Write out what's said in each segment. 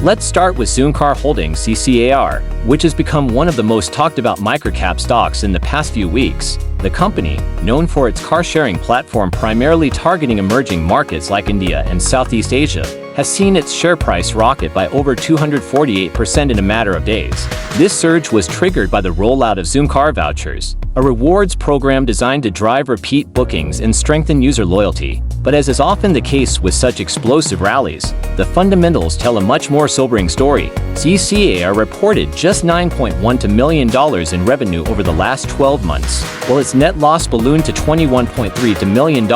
Let's start with Zoomcar Holdings ZCAR, which has become one of the most talked about microcap stocks in the past few weeks. The company, known for its car-sharing platform primarily targeting emerging markets like India and Southeast Asia, has seen its share price rocket by over 248% in a matter of days. This surge was triggered by the rollout of Zoomcar vouchers, a rewards program designed to drive repeat bookings and strengthen user loyalty. But as is often the case with such explosive rallies, the fundamentals tell a much more sobering story. ZCAR reported just $9.12 million in revenue over the last 12 months, while its net loss ballooned to $21.32 million.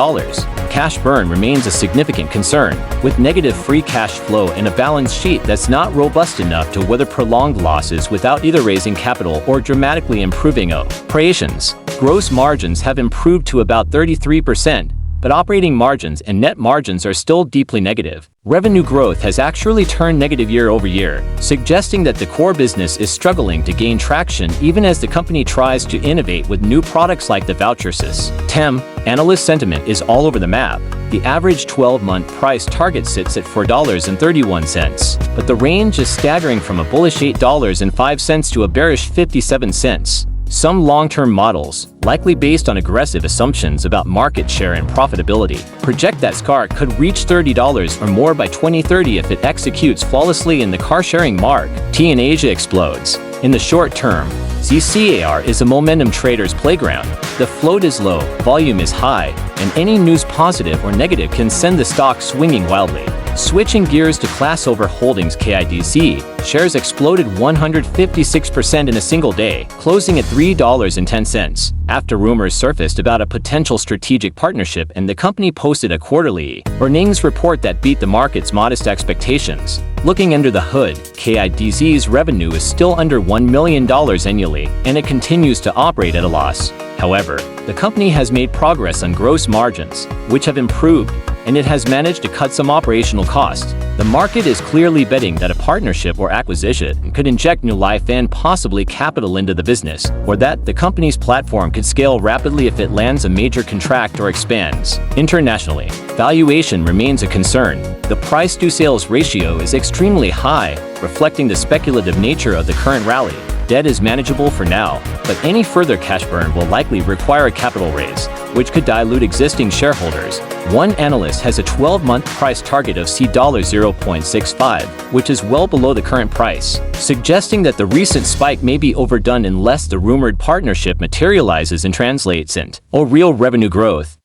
Cash burn remains a significant concern, with negative free cash flow and a balance sheet that's not robust enough to weather prolonged losses without either raising capital or dramatically improving operations. Gross margins have improved to about 33%, but operating margins and net margins are still deeply negative. Revenue growth has actually turned negative year over year, suggesting that the core business is struggling to gain traction even as the company tries to innovate with new products like the voucher system. Analyst sentiment is all over the map. The average 12-month price target sits at $4.31, but the range is staggering from a bullish $8.05 to a bearish 57 cents. Some long-term models, likely based on aggressive assumptions about market share and profitability, project that ZCAR could reach $30 or more by 2030 if it executes flawlessly in the car-sharing market. In Asia explodes. In the short term, ZCAR is a momentum trader's playground. The float is low, volume is high, and any news positive or negative can send the stock swinging wildly. Switching gears to Classover Holdings KIDZ, shares exploded 156% in a single day, closing at $3.10. After rumors surfaced about a potential strategic partnership and the company posted a quarterly earnings report that beat the market's modest expectations. Looking under the hood, KIDZ's revenue is still under $1 million annually, and it continues to operate at a loss. However, the company has made progress on gross margins, which have improved, and it has managed to cut some operational costs. The market is clearly betting that a partnership or acquisition could inject new life and possibly capital into the business, or that the company's platform could scale rapidly if it lands a major contract or expands. Internationally, valuation remains a concern. The price-to-sales ratio is extremely high, reflecting the speculative nature of the current rally. Debt is manageable for now, but any further cash burn will likely require a capital raise, which could dilute existing shareholders. One analyst has a 12-month price target of $0.65, which is well below the current price, suggesting that the recent spike may be overdone unless the rumored partnership materializes and translates into real revenue growth.